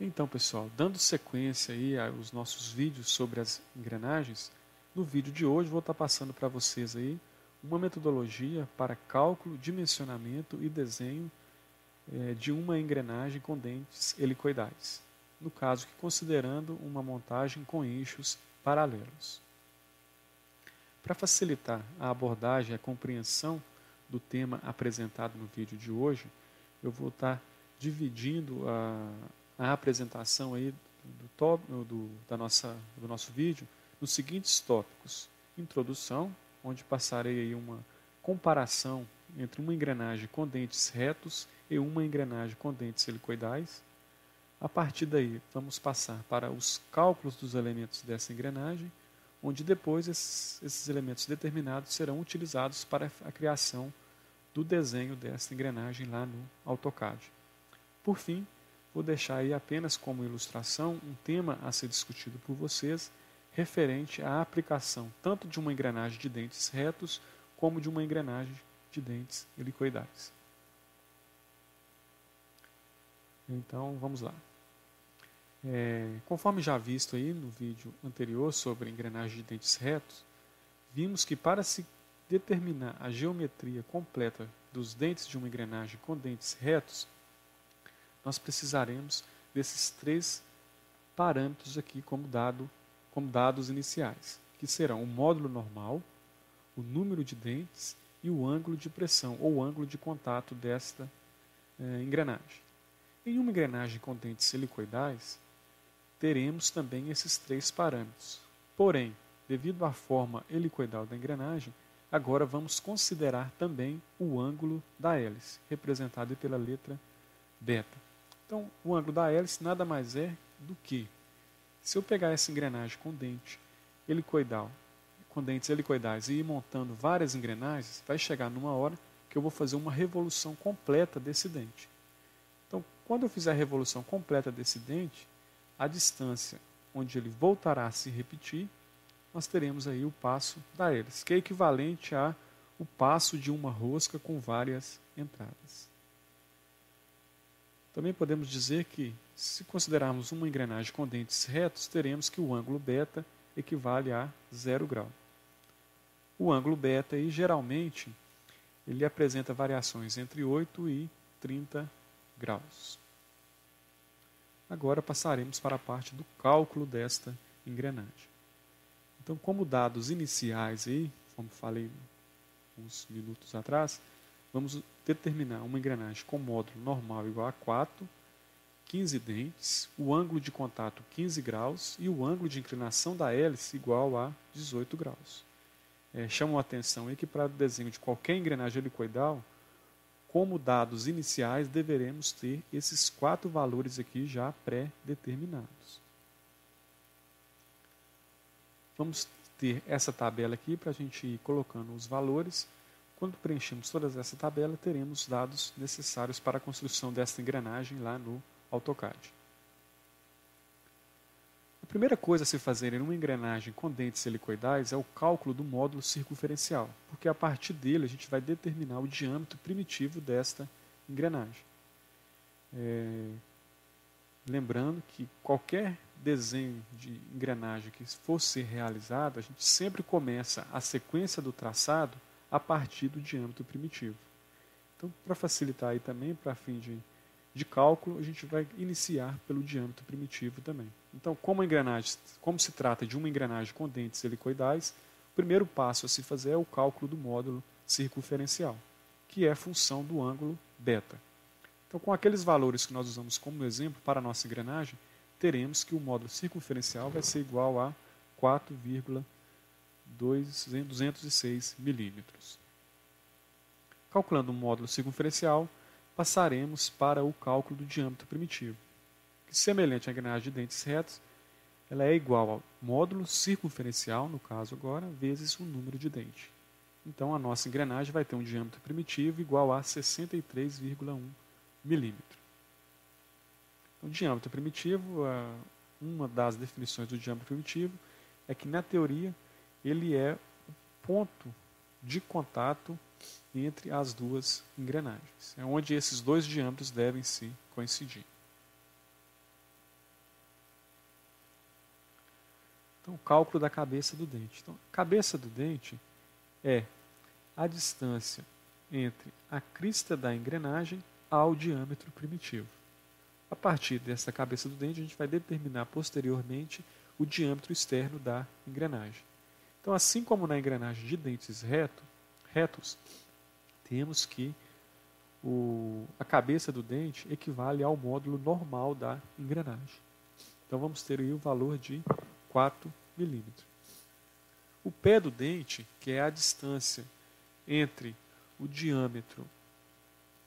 Então, pessoal, dando sequência aí aos nossos vídeos sobre as engrenagens, no vídeo de hoje vou estar passando para vocês aí uma metodologia para cálculo, dimensionamento e desenho de uma engrenagem com dentes helicoidais. No caso, considerando uma montagem com eixos paralelos. Para facilitar a abordagem e a compreensão do tema apresentado no vídeo de hoje, eu vou estar dividindo a apresentação aí do nosso vídeo nos seguintes tópicos: introdução, onde passarei aí uma comparação entre uma engrenagem com dentes retos e uma engrenagem com dentes helicoidais. A partir daí, vamos passar para os cálculos dos elementos dessa engrenagem, onde depois esses elementos determinados serão utilizados para a criação do desenho dessa engrenagem lá no AutoCAD. Por fim, vou deixar aí apenas como ilustração um tema a ser discutido por vocês referente à aplicação tanto de uma engrenagem de dentes retos como de uma engrenagem de dentes helicoidais. Então, vamos lá. Conforme já visto aí no vídeo anterior sobre engrenagem de dentes retos, vimos que para se determinar a geometria completa dos dentes de uma engrenagem com dentes retos, nós precisaremos desses três parâmetros aqui como dados iniciais, que serão o módulo normal, o número de dentes e o ângulo de pressão ou ângulo de contato desta engrenagem. Em uma engrenagem com dentes helicoidais, teremos também esses três parâmetros. Porém, devido à forma helicoidal da engrenagem, agora vamos considerar também o ângulo da hélice, representado pela letra beta. Então, o ângulo da hélice nada mais é do que, se eu pegar essa engrenagem com dentes helicoidais e ir montando várias engrenagens, vai chegar numa hora que eu vou fazer uma revolução completa desse dente. Então, quando eu fizer a revolução completa desse dente, a distância onde ele voltará a se repetir, nós teremos aí o passo da hélice, que é equivalente ao passo de uma rosca com várias entradas. Também podemos dizer que, se considerarmos uma engrenagem com dentes retos, teremos que o ângulo beta equivale a 0 grau. O ângulo beta, aí, geralmente, ele apresenta variações entre 8 e 30 graus. Agora passaremos para a parte do cálculo desta engrenagem. Então, como dados iniciais, aí, como falei uns minutos atrás, vamos determinar uma engrenagem com módulo normal igual a 4, 15 dentes, o ângulo de contato 15 graus e o ângulo de inclinação da hélice igual a 18 graus. Chamam a atenção aí que para o desenho de qualquer engrenagem helicoidal, como dados iniciais, deveremos ter esses 4 valores aqui já pré-determinados. Vamos ter essa tabela aqui para a gente ir colocando os valores. Quando preenchemos toda essa tabela, teremos os dados necessários para a construção desta engrenagem lá no AutoCAD. A primeira coisa a se fazer em uma engrenagem com dentes helicoidais é o cálculo do módulo circunferencial, porque a partir dele a gente vai determinar o diâmetro primitivo desta engrenagem. Lembrando que qualquer desenho de engrenagem que for ser realizado, a gente sempre começa a sequência do traçado a partir do diâmetro primitivo. Então, para facilitar aí também, para fim de cálculo, a gente vai iniciar pelo diâmetro primitivo também. Então, como se trata de uma engrenagem com dentes helicoidais, o primeiro passo a se fazer é o cálculo do módulo circunferencial, que é função do ângulo beta. Então, com aqueles valores que nós usamos como exemplo para a nossa engrenagem, teremos que o módulo circunferencial vai ser igual a 4,206 milímetros. Calculando o módulo circunferencial, passaremos para o cálculo do diâmetro primitivo, que, semelhante à engrenagem de dentes retos, ela é igual ao módulo circunferencial, no caso agora, vezes o número de dente. Então, a nossa engrenagem vai ter um diâmetro primitivo igual a 63,1 milímetro. O diâmetro primitivo, uma das definições do diâmetro primitivo é que, na teoria, ele é o ponto de contato entre as duas engrenagens. É onde esses dois diâmetros devem se coincidir. Então, o cálculo da cabeça do dente. Então, a cabeça do dente é a distância entre a crista da engrenagem ao diâmetro primitivo. A partir dessa cabeça do dente, a gente vai determinar posteriormente o diâmetro externo da engrenagem. Então, assim como na engrenagem de dentes retos, temos que a cabeça do dente equivale ao módulo normal da engrenagem. Então, vamos ter aí o valor de 4 milímetros. O pé do dente, que é a distância entre o diâmetro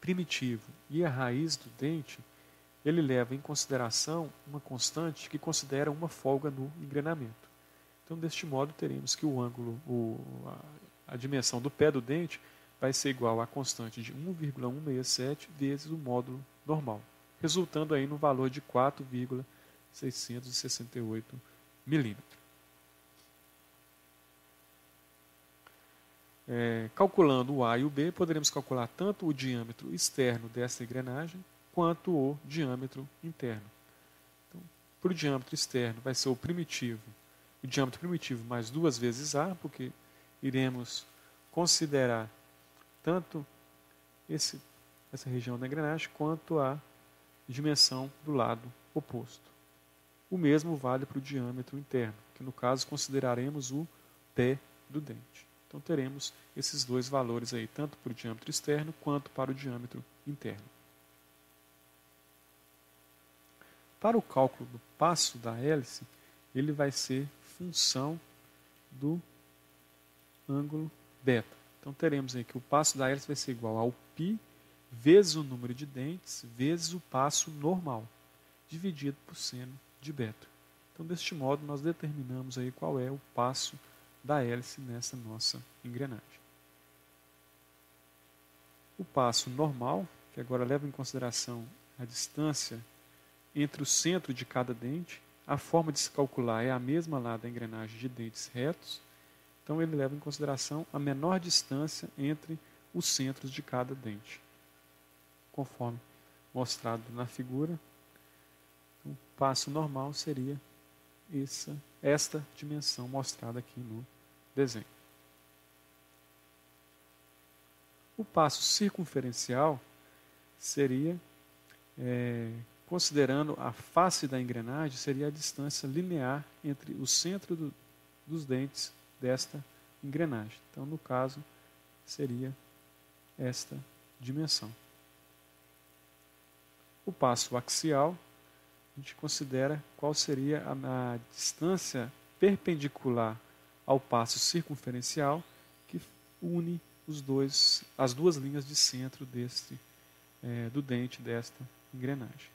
primitivo e a raiz do dente, ele leva em consideração uma constante que considera uma folga no engrenamento. Então, deste modo, teremos que o ângulo, a dimensão do pé do dente vai ser igual à constante de 1,167 vezes o módulo normal, resultando aí no valor de 4,668 milímetros. Calculando o A e o B, poderemos calcular tanto o diâmetro externo dessa engrenagem quanto o diâmetro interno. Então, para o diâmetro externo vai ser o diâmetro primitivo mais 2 vezes A, porque iremos considerar tanto essa região da engrenagem quanto a dimensão do lado oposto. O mesmo vale para o diâmetro interno, que no caso consideraremos o pé do dente. Então teremos esses dois valores aí, tanto para o diâmetro externo quanto para o diâmetro interno. Para o cálculo do passo da hélice, ele vai ser função do ângulo beta. Então teremos aí que o passo da hélice vai ser igual ao π vezes o número de dentes vezes o passo normal, dividido por seno de beta. Então, deste modo, nós determinamos aí qual é o passo da hélice nessa nossa engrenagem. O passo normal, que agora leva em consideração a distância entre o centro de cada dente, a forma de se calcular é a mesma lá da engrenagem de dentes retos, então ele leva em consideração a menor distância entre os centros de cada dente, conforme mostrado na figura. O passo normal seria esta dimensão mostrada aqui no desenho. O passo circunferencial seria, considerando a face da engrenagem, seria a distância linear entre o centro dos dentes desta engrenagem. Então, no caso, seria esta dimensão. O passo axial, a gente considera qual seria a distância perpendicular ao passo circunferencial que une as duas linhas de centro do dente desta engrenagem.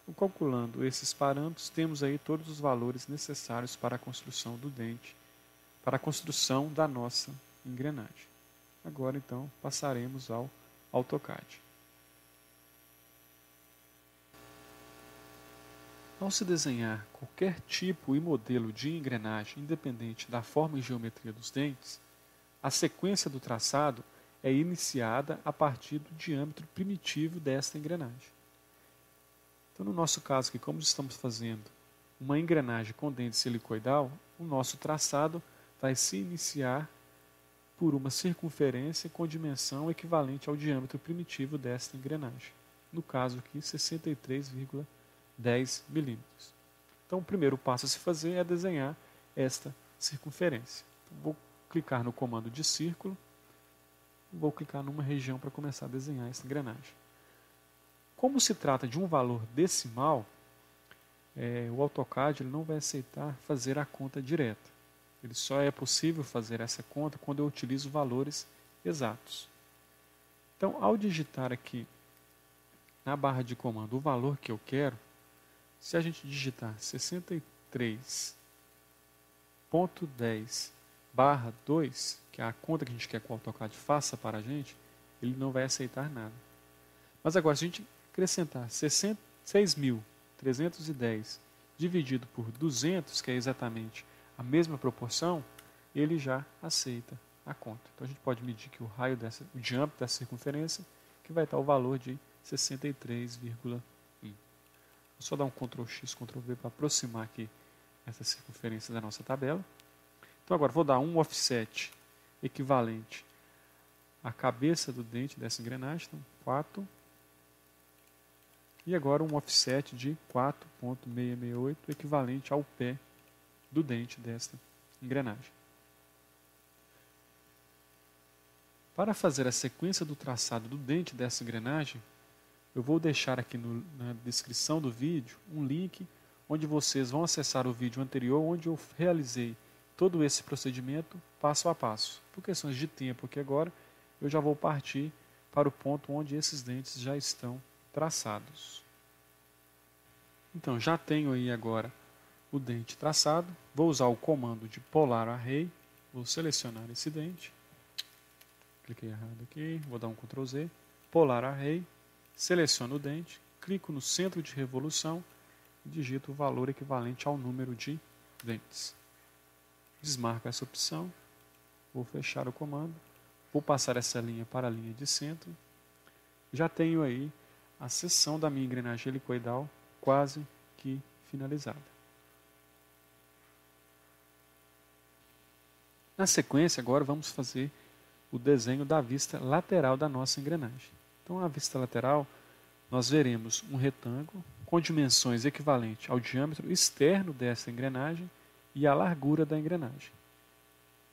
Então, calculando esses parâmetros, temos aí todos os valores necessários para a construção do dente, para a construção da nossa engrenagem. Agora, então, passaremos ao AutoCAD. Ao se desenhar qualquer tipo e modelo de engrenagem independente da forma e geometria dos dentes, a sequência do traçado é iniciada a partir do diâmetro primitivo desta engrenagem. Então, no nosso caso aqui, como estamos fazendo uma engrenagem com dente silicoidal, o nosso traçado vai se iniciar por uma circunferência com dimensão equivalente ao diâmetro primitivo desta engrenagem. No caso aqui, 63,10 milímetros. Então, o primeiro passo a se fazer é desenhar esta circunferência. Então, vou clicar no comando de círculo, vou clicar numa região para começar a desenhar essa engrenagem. Como se trata de um valor decimal, o AutoCAD ele não vai aceitar fazer a conta direta. Ele só é possível fazer essa conta quando eu utilizo valores exatos. Então, ao digitar aqui na barra de comando o valor que eu quero, se a gente digitar 63.10/2, que é a conta que a gente quer que o AutoCAD faça para a gente, ele não vai aceitar nada. Mas agora, se a gente acrescentar 6.310 dividido por 200, que é exatamente a mesma proporção, ele já aceita a conta. Então a gente pode medir que o diâmetro dessa circunferência, que vai estar o valor de 63,1. Vou só dar um Ctrl+X, Ctrl+V para aproximar aqui essa circunferência da nossa tabela. Então agora vou dar um offset equivalente à cabeça do dente dessa engrenagem, então 4. E agora um offset de 4,668 equivalente ao pé do dente desta engrenagem. Para fazer a sequência do traçado do dente dessa engrenagem, eu vou deixar aqui na descrição do vídeo um link onde vocês vão acessar o vídeo anterior, onde eu realizei todo esse procedimento passo a passo. Por questões de tempo aqui agora, eu já vou partir para o ponto onde esses dentes já estão traçados. Então, já tenho aí agora o dente traçado. Vou usar o comando de Polar Array. Vou selecionar esse dente. Cliquei errado aqui, vou dar um Ctrl Z. Polar Array. Seleciono o dente. Clico no centro de revolução e digito o valor equivalente ao número de dentes. Desmarco essa opção. Vou fechar o comando. Vou passar essa linha para a linha de centro. Já tenho aí a seção da minha engrenagem helicoidal quase que finalizada. Na sequência, agora vamos fazer o desenho da vista lateral da nossa engrenagem. Então, a vista lateral, nós veremos um retângulo com dimensões equivalentes ao diâmetro externo dessa engrenagem e à largura da engrenagem,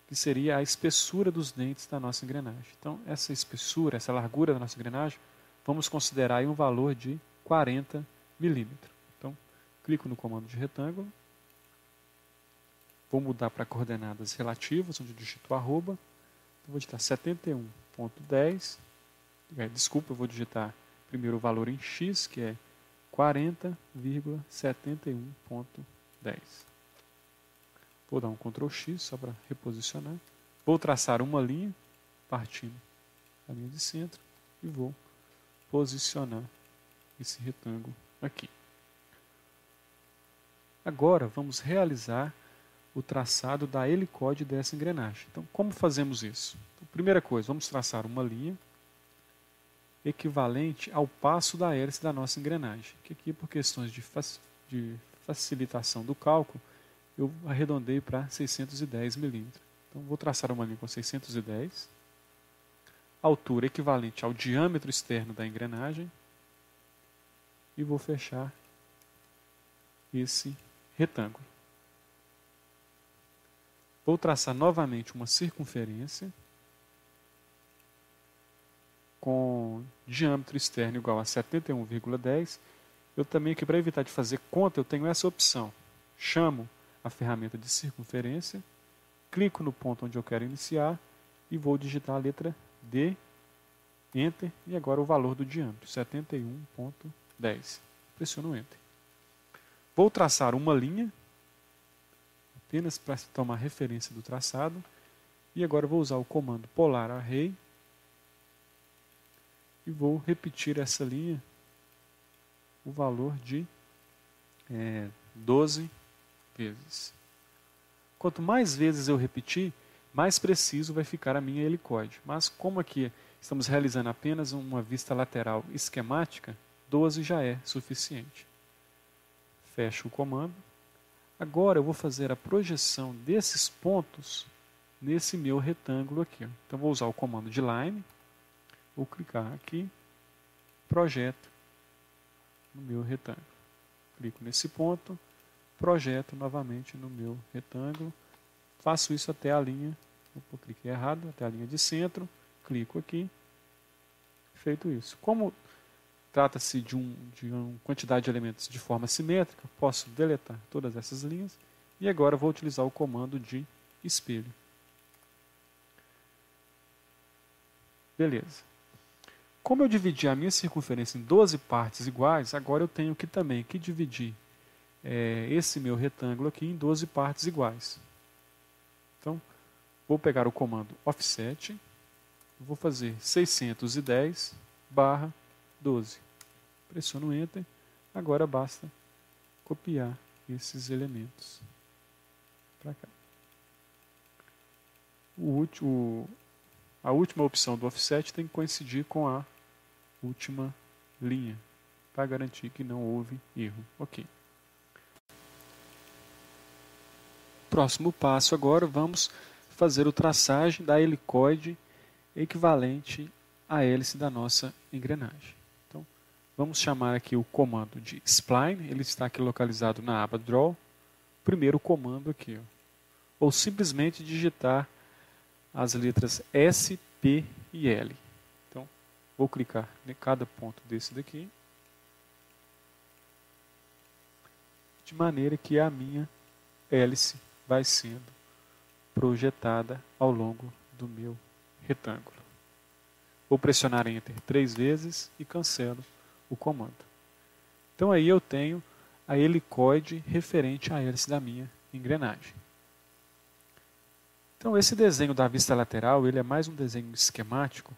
que seria a espessura dos dentes da nossa engrenagem. Então, essa espessura, essa largura da nossa engrenagem, vamos considerar aí um valor de 40 milímetros. Então, clico no comando de retângulo, vou mudar para coordenadas relativas, onde eu digito arroba, vou digitar 71,10, desculpa, eu vou digitar primeiro o valor em x, que é 40,71,10. Vou dar um Ctrl X só para reposicionar. Vou traçar uma linha, partindo da linha de centro, e vou posicionar esse retângulo aqui. Agora vamos realizar o traçado da helicóide dessa engrenagem. Então, como fazemos isso? Então, primeira coisa, vamos traçar uma linha equivalente ao passo da hélice da nossa engrenagem, que aqui, por questões de facilitação do cálculo, eu arredondei para 610 milímetros. Então, vou traçar uma linha com 610, altura equivalente ao diâmetro externo da engrenagem, e vou fechar esse retângulo. Vou traçar novamente uma circunferência com diâmetro externo igual a 71,10. Eu também, aqui para evitar de fazer conta, eu tenho essa opção. Chamo a ferramenta de circunferência, clico no ponto onde eu quero iniciar e vou digitar a letra D, Enter, e agora o valor do diâmetro, 71,10. Pressiono Enter. Vou traçar uma linha, apenas para tomar referência do traçado, e agora vou usar o comando Polar Array e vou repetir essa linha, o valor de 12 vezes. Quanto mais vezes eu repetir, mais preciso vai ficar a minha helicoide. Mas como aqui estamos realizando apenas uma vista lateral esquemática, 12 já é suficiente. Fecho o comando. Agora eu vou fazer a projeção desses pontos nesse meu retângulo aqui. Então vou usar o comando de Line, vou clicar aqui, projeto no meu retângulo. Clico nesse ponto, projeto novamente no meu retângulo, faço isso até a linha, cliquei errado, até a linha de centro, clico aqui, feito isso. Como trata-se de uma quantidade de elementos de forma simétrica, posso deletar todas essas linhas e agora vou utilizar o comando de espelho. Beleza. Como eu dividi a minha circunferência em 12 partes iguais, agora eu tenho que também dividir esse meu retângulo aqui em 12 partes iguais. Então, vou pegar o comando offset, vou fazer 610/12. Pressiono Enter. Agora basta copiar esses elementos para cá. A última opção do offset tem que coincidir com a última linha, para garantir que não houve erro. Ok. Próximo passo agora, vamos fazer o traçagem da helicoide equivalente à hélice da nossa engrenagem. Então, vamos chamar aqui o comando de spline, ele está aqui localizado na aba Draw. Primeiro comando aqui, ó. Ou simplesmente digitar as letras S, P e L. Então, vou clicar em cada ponto desse daqui, de maneira que a minha hélice vai sendo projetada ao longo do meu retângulo. Vou pressionar Enter 3 vezes e cancelo o comando. Então aí eu tenho a helicoide referente à hélice da minha engrenagem. Então esse desenho da vista lateral, ele é mais um desenho esquemático,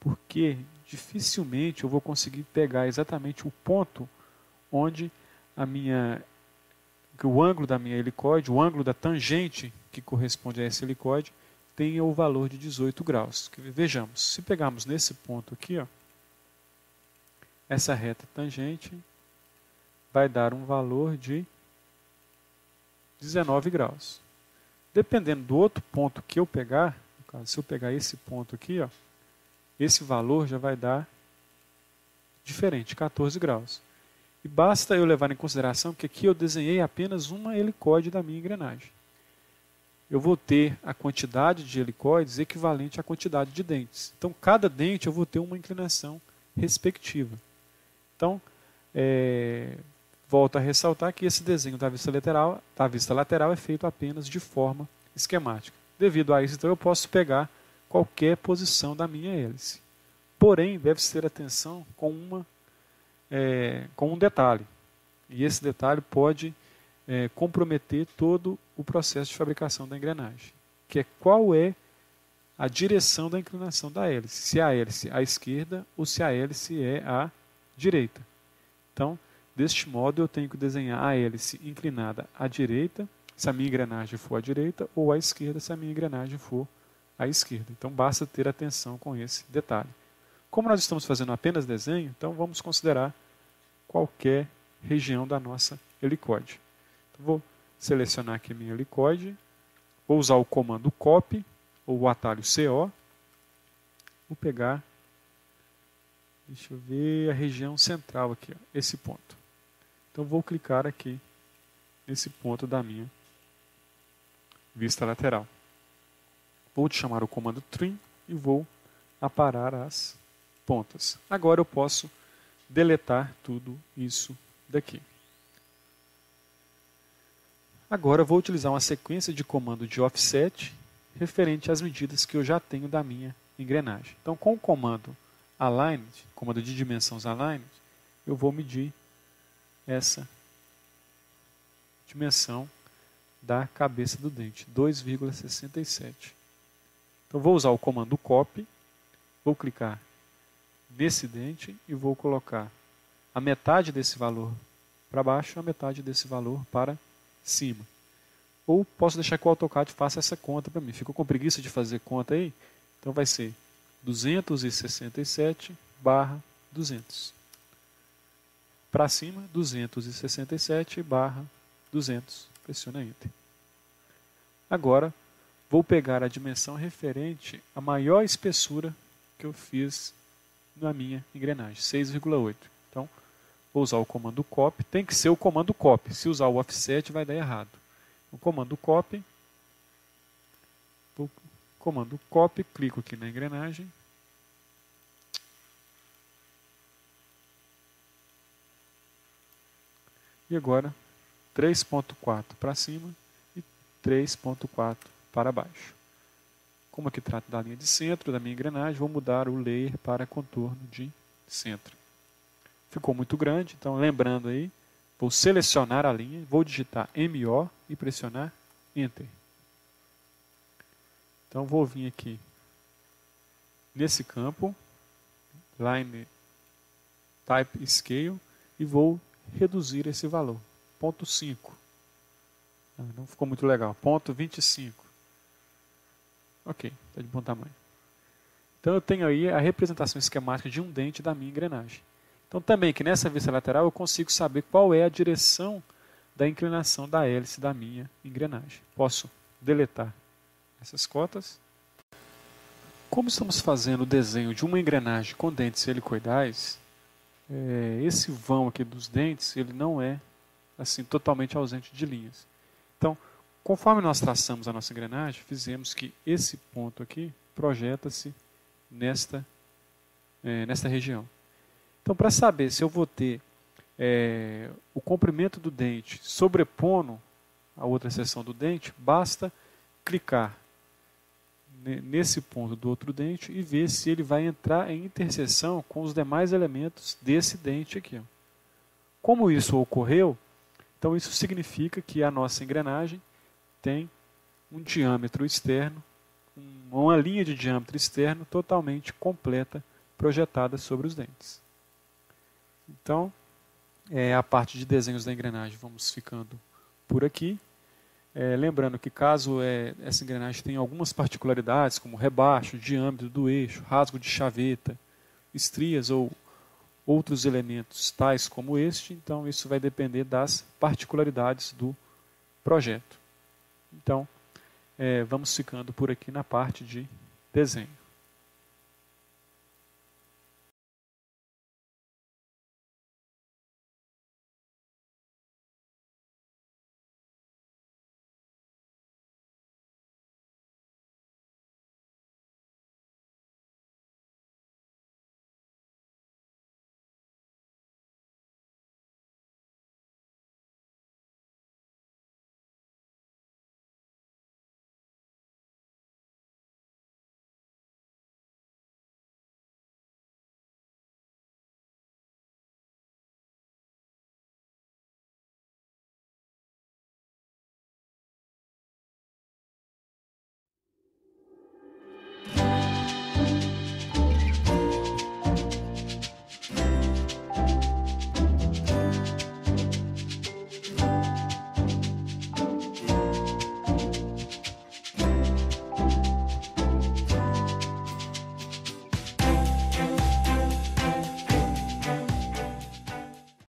porque dificilmente eu vou conseguir pegar exatamente o ponto onde o ângulo da minha helicoide, o ângulo da tangente que corresponde a essa helicoide, tenha o valor de 18 graus. Vejamos, se pegarmos nesse ponto aqui, ó, essa reta tangente vai dar um valor de 19 graus. Dependendo do outro ponto que eu pegar, no caso, se eu pegar esse ponto aqui, ó, esse valor já vai dar diferente, 14 graus. E basta eu levar em consideração que aqui eu desenhei apenas uma helicoide da minha engrenagem. Eu vou ter a quantidade de helicoides equivalente à quantidade de dentes. Então, cada dente eu vou ter uma inclinação respectiva. Então, volto a ressaltar que esse desenho da vista lateral é feito apenas de forma esquemática. Devido a isso, então, eu posso pegar qualquer posição da minha hélice. Porém, deve-se ter atenção com um detalhe. E esse detalhe pode comprometer todo o processo de fabricação da engrenagem, que é qual é a direção da inclinação da hélice. Se a hélice é à esquerda ou se a hélice é à direita. Então, deste modo, eu tenho que desenhar a hélice inclinada à direita, se a minha engrenagem for à direita, ou à esquerda, se a minha engrenagem for à esquerda. Então, basta ter atenção com esse detalhe. Como nós estamos fazendo apenas desenho, então vamos considerar qualquer região da nossa helicoide. Então, vou selecionar aqui a minha helicoide, vou usar o comando Copy, ou o atalho CO, vou pegar, deixa eu ver, a região central aqui, ó, esse ponto. Então vou clicar aqui nesse ponto da minha vista lateral. Vou chamar o comando Trim e vou aparar as pontas. Agora eu posso deletar tudo isso daqui. Agora eu vou utilizar uma sequência de comando de offset referente às medidas que eu já tenho da minha engrenagem. Então, com o comando Aligned, comando de dimensões Aligned, eu vou medir essa dimensão da cabeça do dente, 2,67. Então, vou usar o comando Copy, vou clicar nesse dente e vou colocar a metade desse valor para baixo e a metade desse valor para cima. Ou posso deixar que o AutoCAD faça essa conta para mim. Ficou com preguiça de fazer conta aí? Então vai ser 267/200. Para cima, 267/200. Pressiona Enter. Agora, vou pegar a dimensão referente à maior espessura que eu fiz na minha engrenagem, 6,8. Então, vou usar o comando Copy. Tem que ser o comando Copy. Se usar o Offset, vai dar errado. O comando Copy. Clico aqui na engrenagem. E agora, 3,4 para cima e 3,4 para baixo. Como aqui trata da linha de centro da minha engrenagem, vou mudar o layer para contorno de centro. Ficou muito grande, então lembrando aí, vou selecionar a linha, vou digitar MO e pressionar Enter. Então vou vir aqui nesse campo, Line Type Scale, e vou reduzir esse valor, 0,5. Não ficou muito legal, 0,25. Ok, está de bom tamanho. Então eu tenho aí a representação esquemática de um dente da minha engrenagem. Então também que nessa vista lateral eu consigo saber qual é a direção da inclinação da hélice da minha engrenagem. Posso deletar essas cotas. Como estamos fazendo o desenho de uma engrenagem com dentes helicoidais, esse vão aqui dos dentes ele não é assim totalmente ausente de linhas. Então, conforme nós traçamos a nossa engrenagem, fizemos que esse ponto aqui projeta-se nesta região. Então, para saber se eu vou ter o comprimento do dente sobrepondo a outra seção do dente, basta clicar nesse ponto do outro dente e ver se ele vai entrar em interseção com os demais elementos desse dente aqui. Como isso ocorreu, então isso significa que a nossa engrenagem tem um diâmetro externo, uma linha de diâmetro externo totalmente completa projetada sobre os dentes. Então, a parte de desenhos da engrenagem vamos ficando por aqui. Lembrando que caso essa engrenagem tenha algumas particularidades, como rebaixo, diâmetro do eixo, rasgo de chaveta, estrias ou outros elementos tais como este, então isso vai depender das particularidades do projeto. Então, vamos ficando por aqui na parte de desenho.